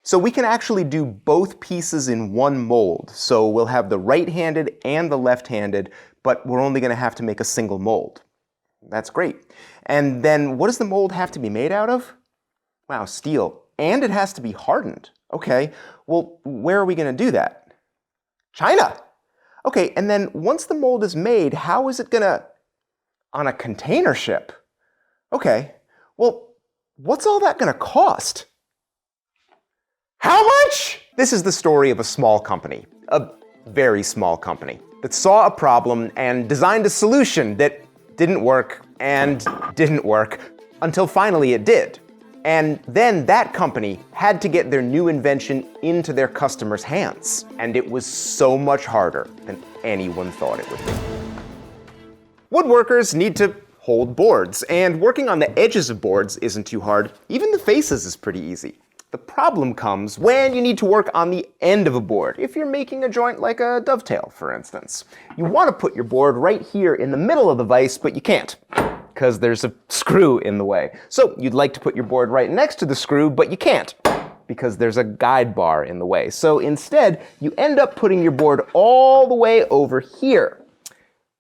So we can actually do both pieces in one mold. So we'll have the right-handed and the left-handed, but we're only going to have to make a single mold. That's great. And then what does the mold have to be made out of? Wow, steel. And it has to be hardened. Okay, well, where are we going to do that? China! Okay, and then once the mold is made, how is it going to... on a container ship? Okay, well, what's all that going to cost? How much? This is the story of a small company, a very small company, that saw a problem and designed a solution that didn't work and didn't work until finally it did. And then that company had to get their new invention into their customers' hands. And it was so much harder than anyone thought it would be. Woodworkers need to hold boards, and working on the edges of boards isn't too hard. Even the faces is pretty easy. The problem comes when you need to work on the end of a board, if you're making a joint like a dovetail, for instance. You want to put your board right here in the middle of the vise, but you can't, because there's a screw in the way. So you'd like to put your board right next to the screw, but you can't, because there's a guide bar in the way. So instead, you end up putting your board all the way over here,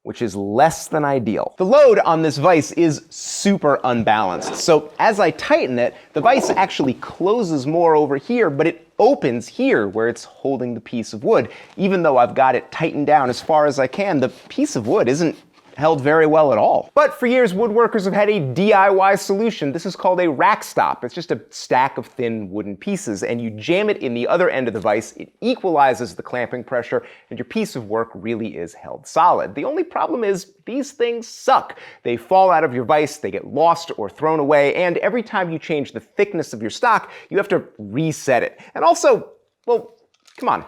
which is less than ideal. The load on this vise is super unbalanced. So as I tighten it, the vise actually closes more over here, but it opens here where it's holding the piece of wood. Even though I've got it tightened down as far as I can, the piece of wood isn't held very well at all. But for years, woodworkers have had a DIY solution. This is called a rack stop. It's just a stack of thin wooden pieces, and you jam it in the other end of the vise. It equalizes the clamping pressure, and your piece of work really is held solid. The only problem is these things suck. They fall out of your vise, they get lost or thrown away, and every time you change the thickness of your stock, you have to reset it. And also, well, come on,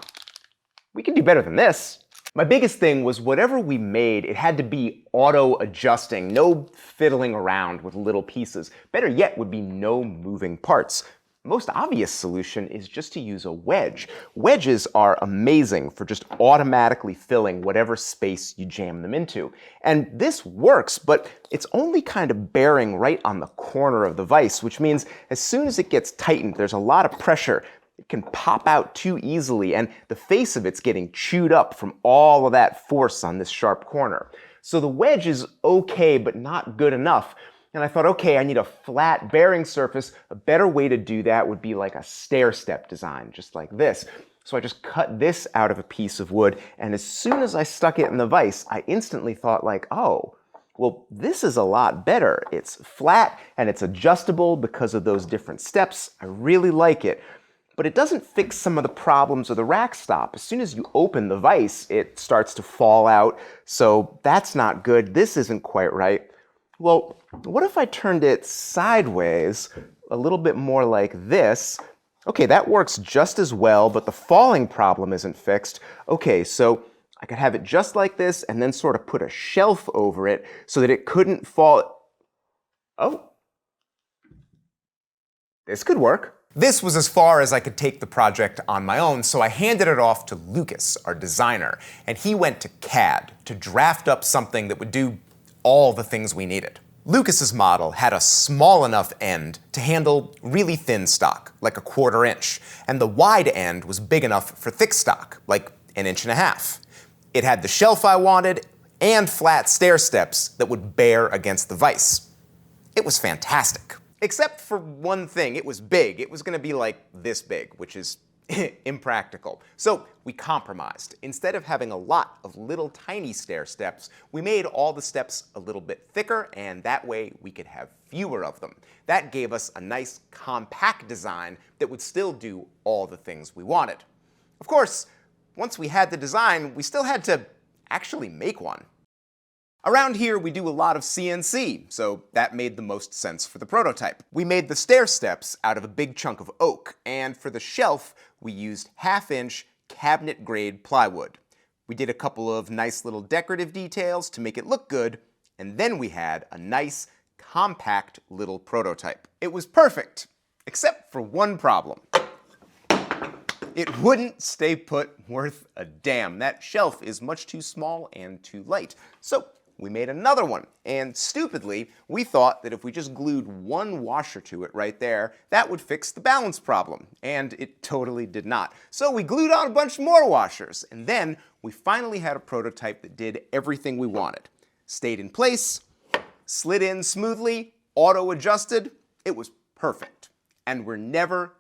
we can do better than this. My biggest thing was whatever we made, it had to be auto-adjusting, no fiddling around with little pieces. Better yet would be no moving parts. Most obvious solution is just to use a wedge. Wedges are amazing for just automatically filling whatever space you jam them into. And this works, but it's only kind of bearing right on the corner of the vise, which means as soon as it gets tightened, there's a lot of pressure. It can pop out too easily, and the face of it's getting chewed up from all of that force on this sharp corner. So the wedge is okay, but not good enough. And I thought, okay, I need a flat bearing surface. A better way to do that would be like a stair-step design, just like this. So I just cut this out of a piece of wood, and as soon as I stuck it in the vise, I instantly thought like, oh, well, this is a lot better. It's flat, and it's adjustable because of those different steps. I really like it. But it doesn't fix some of the problems of the rack stop. As soon as you open the vise, it starts to fall out, so that's not good. This isn't quite right. Well, what if I turned it sideways, a little bit more like this? Okay, that works just as well, but the falling problem isn't fixed. Okay, so I could have it just like this and then sort of put a shelf over it so that it couldn't fall. Oh, this could work. This was as far as I could take the project on my own, so I handed it off to Lucas, our designer, and he went to CAD to draft up something that would do all the things we needed. Lucas's model had a small enough end to handle really thin stock, like 1/4 inch, and the wide end was big enough for thick stock, like 1.5 inches. It had the shelf I wanted and flat stair steps that would bear against the vise. It was fantastic. Except for one thing, it was big. It was going to be like this big, which is impractical. So we compromised. Instead of having a lot of little tiny stair steps, we made all the steps a little bit thicker, and that way we could have fewer of them. That gave us a nice compact design that would still do all the things we wanted. Of course, once we had the design, we still had to actually make one. Around here, we do a lot of CNC, so that made the most sense for the prototype. We made the stair steps out of a big chunk of oak, and for the shelf, we used 1/2 inch cabinet-grade plywood. We did a couple of nice little decorative details to make it look good, and then we had a nice, compact little prototype. It was perfect, except for one problem. It wouldn't stay put worth a damn. That shelf is much too small and too light. So we made another one. And stupidly, we thought that if we just glued one washer to it right there, that would fix the balance problem. And it totally did not. So we glued on a bunch more washers. And then we finally had a prototype that did everything we wanted. Stayed in place, slid in smoothly, auto-adjusted. It was perfect. And we're never,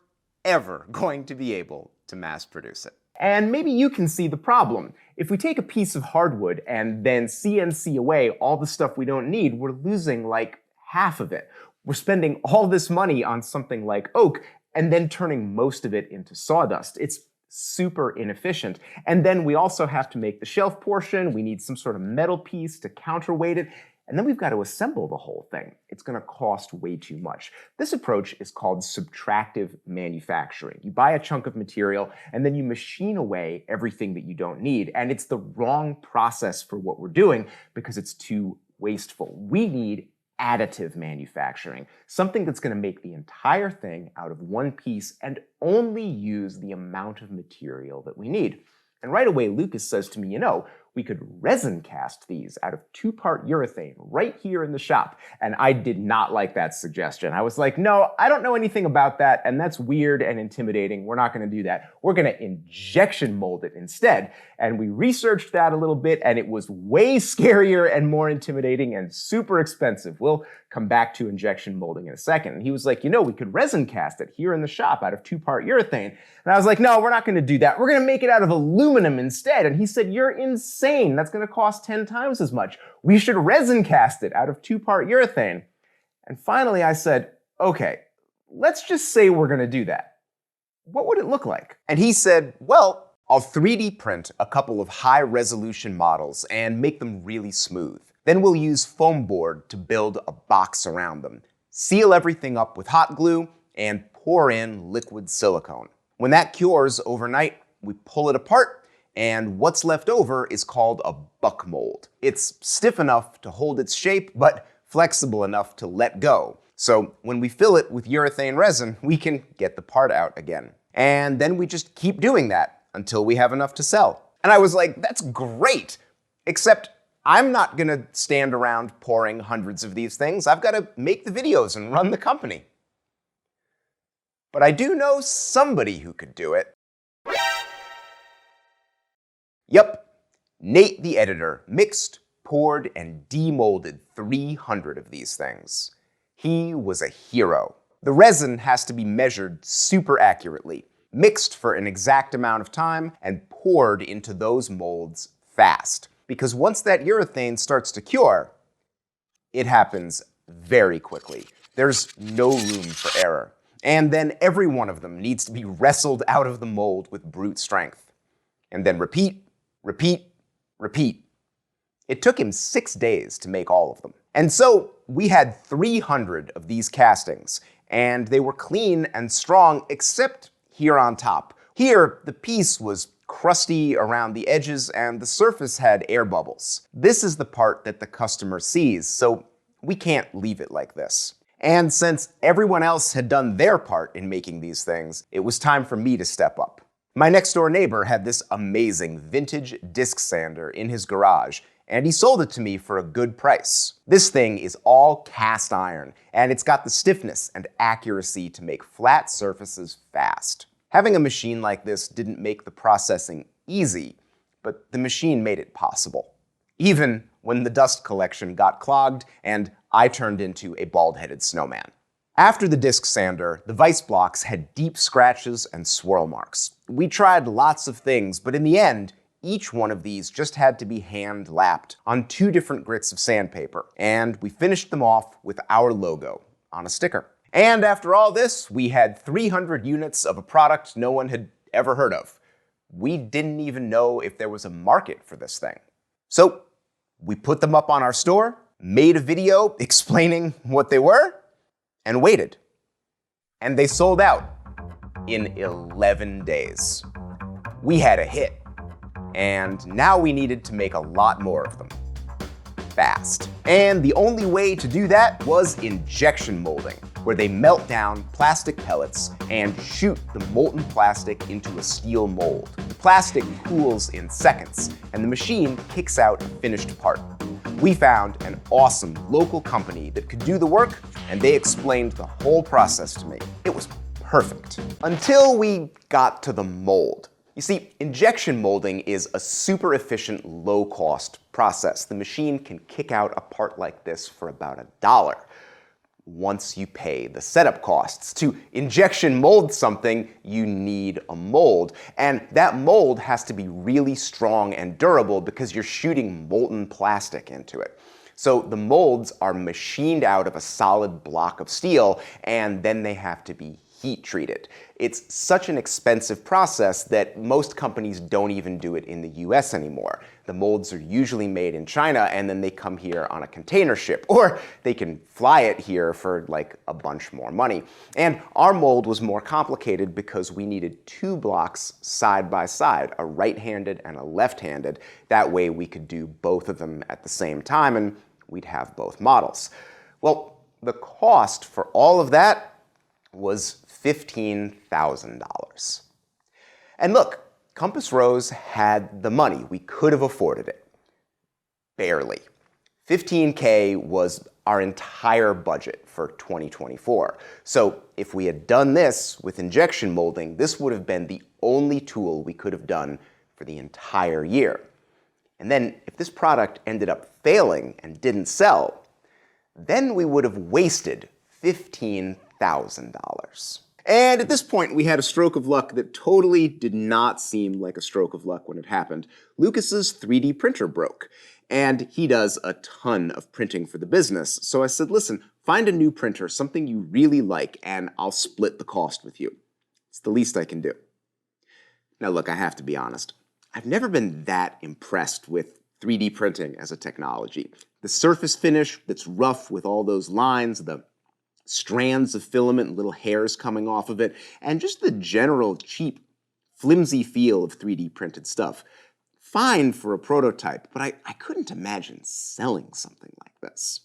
ever going to be able to mass produce it. And maybe you can see the problem. If we take a piece of hardwood and then CNC away all the stuff we don't need, we're losing like half of it. We're spending all this money on something like oak and then turning most of it into sawdust. It's super inefficient. And then we also have to make the shelf portion. We need some sort of metal piece to counterweight it. And then we've got to assemble the whole thing. It's going to cost way too much. This approach is called subtractive manufacturing. You buy a chunk of material and then you machine away everything that you don't need. And it's the wrong process for what we're doing because it's too wasteful. We need additive manufacturing, something that's going to make the entire thing out of one piece and only use the amount of material that we need. And right away, Lucas says to me, you know, we could resin cast these out of 2-part urethane right here in the shop. And I did not like that suggestion. I was like, no, I don't know anything about that, and that's weird and intimidating. We're not going to do that. We're going to injection mold it instead. And we researched that a little bit, and it was way scarier and more intimidating and super expensive. We'll come back to injection molding in a second. And he was like, you know, we could resin cast it here in the shop out of 2-part urethane. And I was like, no, we're not going to do that. We're going to make it out of aluminum instead. And he said, you're insane. That's going to cost 10 times as much. We should resin cast it out of 2-part urethane. And finally I said, okay, let's just say we're going to do that. What would it look like? And he said, well, I'll 3D print a couple of high-resolution models and make them really smooth. Then we'll use foam board to build a box around them, seal everything up with hot glue, and pour in liquid silicone. When that cures overnight, we pull it apart, and what's left over is called a buck mold. It's stiff enough to hold its shape, but flexible enough to let go. So when we fill it with urethane resin, we can get the part out again. And then we just keep doing that until we have enough to sell. And I was like, that's great, except I'm not gonna stand around pouring hundreds of these things. I've got to make the videos and run the company. But I do know somebody who could do it. Yep, Nate the editor mixed, poured, and demolded 300 of these things. He was a hero. The resin has to be measured super accurately, mixed for an exact amount of time, and poured into those molds fast. Because once that urethane starts to cure, it happens very quickly. There's no room for error. And then every one of them needs to be wrestled out of the mold with brute strength. And then repeat, repeat, repeat. It took him 6 days to make all of them. And so we had 300 of these castings, and they were clean and strong except here on top. Here, the piece was crusty around the edges and the surface had air bubbles. This is the part that the customer sees, so we can't leave it like this. And since everyone else had done their part in making these things, it was time for me to step up. My next door neighbor had this amazing vintage disc sander in his garage, and he sold it to me for a good price. This thing is all cast iron, and it's got the stiffness and accuracy to make flat surfaces fast. Having a machine like this didn't make the processing easy, but the machine made it possible. Even when the dust collection got clogged and I turned into a bald-headed snowman. After the disc sander, the vise blocks had deep scratches and swirl marks. We tried lots of things, but in the end, each one of these just had to be hand-lapped on 2 different grits of sandpaper, and we finished them off with our logo on a sticker. And after all this, we had 300 units of a product no one had ever heard of. We didn't even know if there was a market for this thing. So we put them up on our store, made a video explaining what they were, and waited. And they sold out in 11 days. We had a hit. And now we needed to make a lot more of them. Fast. And the only way to do that was injection molding, where they melt down plastic pellets and shoot the molten plastic into a steel mold. The plastic cools in seconds, and the machine kicks out a finished part. We found an awesome local company that could do the work, and they explained the whole process to me. It was perfect. Until we got to the mold. You see, injection molding is a super efficient, low-cost process. The machine can kick out a part like this for about $1 once you pay the setup costs. To injection mold something, you need a mold. And that mold has to be really strong and durable because you're shooting molten plastic into it. So the molds are machined out of a solid block of steel, and then they have to be heat treated. It's such an expensive process that most companies don't even do it in the US anymore. The molds are usually made in China and then they come here on a container ship, or they can fly it here for like a bunch more money. And our mold was more complicated because we needed 2 blocks side by side, a right-handed and a left-handed. That way we could do both of them at the same time and we'd have both models. Well, the cost for all of that was $15,000. And look, Compass Rose had the money. We could have afforded it. Barely. $15K was our entire budget for 2024. So if we had done this with injection molding, this would have been the only tool we could have done for the entire year. And then if this product ended up failing and didn't sell, then we would have wasted $15,000. And at this point, we had a stroke of luck that totally did not seem like a stroke of luck when it happened. Lucas's 3D printer broke, and he does a ton of printing for the business. So I said, listen, find a new printer, something you really like, and I'll split the cost with you. It's the least I can do. Now look, I have to be honest. I've never been that impressed with 3D printing as a technology. The surface finish that's rough with all those lines, the strands of filament and little hairs coming off of it, and just the general cheap, flimsy feel of 3D printed stuff. Fine for a prototype, but I couldn't imagine selling something like this.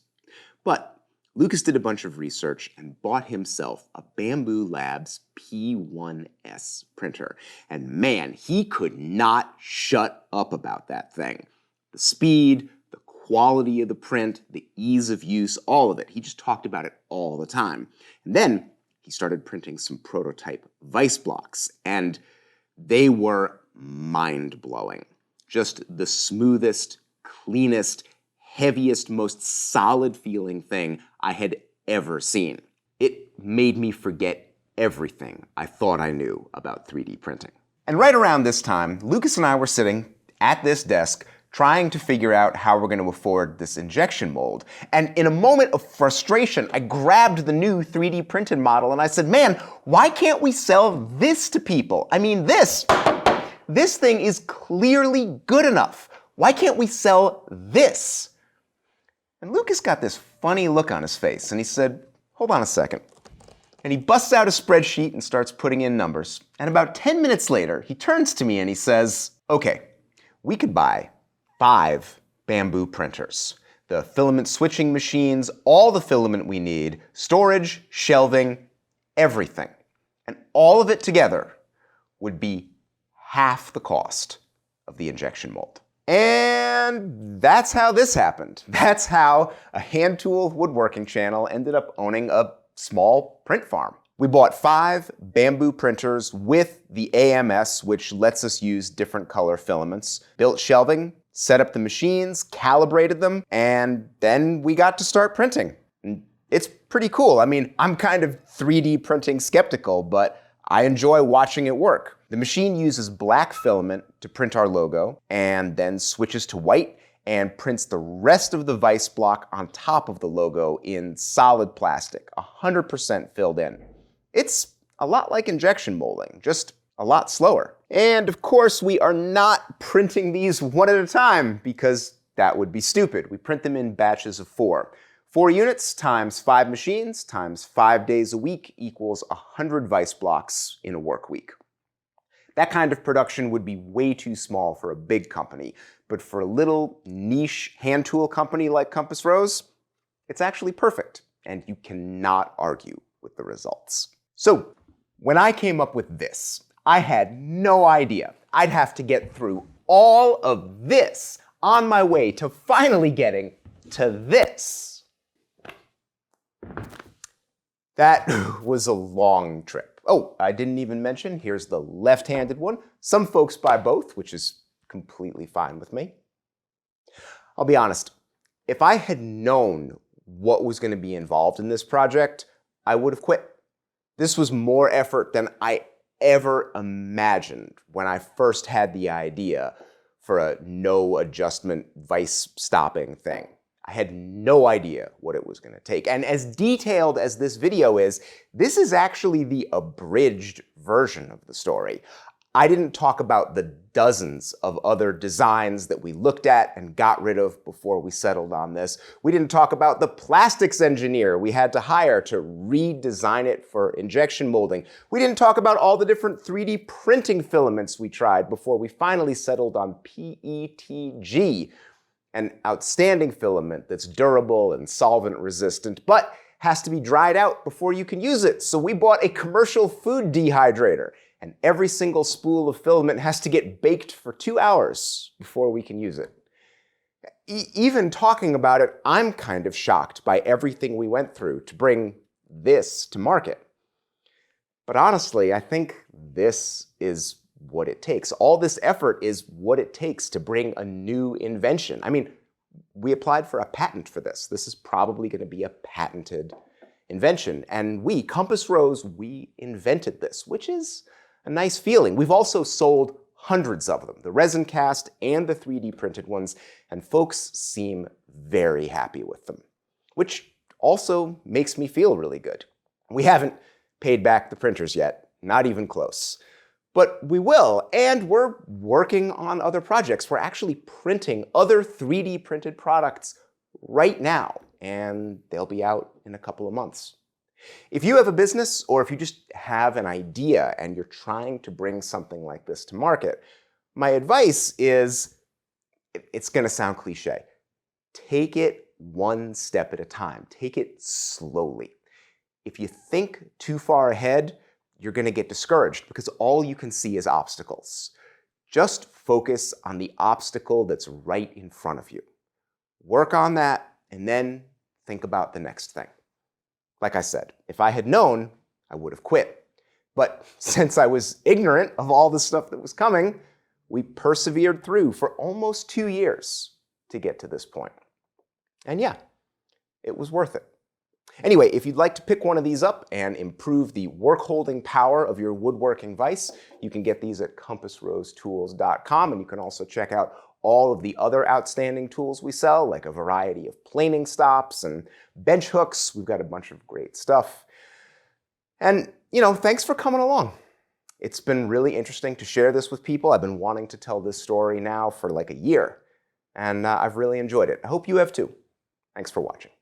But Lucas did a bunch of research and bought himself a Bamboo Labs P1S printer. And man, he could not shut up about that thing. The speed, the quality of the print, the ease of use, all of it. He just talked about it all the time. And then he started printing some prototype vise blocks, and they were mind-blowing. Just the smoothest, cleanest, heaviest, most solid-feeling thing I had ever seen. It made me forget everything I thought I knew about 3D printing. And right around this time, Lucas and I were sitting at this desk trying to figure out how we're going to afford this injection mold. And in a moment of frustration, I grabbed the new 3D printed model and I said, man, why can't we sell this to people? I mean, this thing is clearly good enough. Why can't we sell this? And Lucas got this funny look on his face and he said, hold on a second. And he busts out a spreadsheet and starts putting in numbers. And about 10 minutes later, he turns to me and he says, okay, we could buy 5 Bamboo printers. The filament switching machines, all the filament we need, storage, shelving, everything. And all of it together would be half the cost of the injection mold. And that's how this happened. That's how a hand tool woodworking channel ended up owning a small print farm. We bought 5 Bamboo printers with the AMS, which lets us use different color filaments, built shelving, set up the machines, calibrated them, and then we got to start printing. And it's pretty cool. I mean, I'm kind of 3D printing skeptical, but I enjoy watching it work. The machine uses black filament to print our logo and then switches to white and prints the rest of the vise block on top of the logo in solid plastic, 100% filled in. It's a lot like injection molding, just a lot slower. And of course, we are not printing these one at a time because that would be stupid. We print them in batches of 4. 4 units times 5 machines times 5 days a week equals 100 vise blocks in a work week. That kind of production would be way too small for a big company, but for a little niche hand tool company like Compass Rose, it's actually perfect, and you cannot argue with the results. So, when I came up with this, I had no idea I'd have to get through all of this on my way to finally getting to this. That was a long trip. Oh, I didn't even mention, here's the left-handed one. Some folks buy both, which is completely fine with me. I'll be honest, if I had known what was going to be involved in this project, I would have quit. This was more effort than I ever imagined when I first had the idea for a no adjustment vice stopping thing. I had no idea what it was going to take. And as detailed as this video is, this is actually the abridged version of the story. I didn't talk about the dozens of other designs that we looked at and got rid of before we settled on this. We didn't talk about the plastics engineer we had to hire to redesign it for injection molding. We didn't talk about all the different 3D printing filaments we tried before we finally settled on PETG, an outstanding filament that's durable and solvent resistant, but has to be dried out before you can use it. So we bought a commercial food dehydrator, and every single spool of filament has to get baked for 2 hours before we can use it. Even talking about it, I'm kind of shocked by everything we went through to bring this to market. But honestly, I think this is what it takes. All this effort is what it takes to bring a new invention. I mean, we applied for a patent for this. This is probably going to be a patented invention. And we, Compass Rose, we invented this, which is a nice feeling. We've also sold hundreds of them, the resin cast and the 3D printed ones, and folks seem very happy with them, which also makes me feel really good. We haven't paid back the printers yet, not even close. But we will, and we're working on other projects. We're actually printing other 3D printed products right now, and they'll be out in a couple of months. If you have a business, or if you just have an idea and you're trying to bring something like this to market, my advice is, it's going to sound cliche, take it one step at a time. Take it slowly. If you think too far ahead, you're going to get discouraged because all you can see is obstacles. Just focus on the obstacle that's right in front of you. Work on that, and then think about the next thing. Like I said, if I had known, I would have quit. But since I was ignorant of all the stuff that was coming, we persevered through for almost 2 years to get to this point. And yeah, it was worth it. Anyway, if you'd like to pick one of these up and improve the work-holding power of your woodworking vise, you can get these at compassrosetools.com, and you can also check out all of the other outstanding tools we sell, like a variety of planing stops and bench hooks. We've got a bunch of great stuff. And, thanks for coming along. It's been really interesting to share this with people. I've been wanting to tell this story now for like a year, and I've really enjoyed it. I hope you have too. Thanks for watching.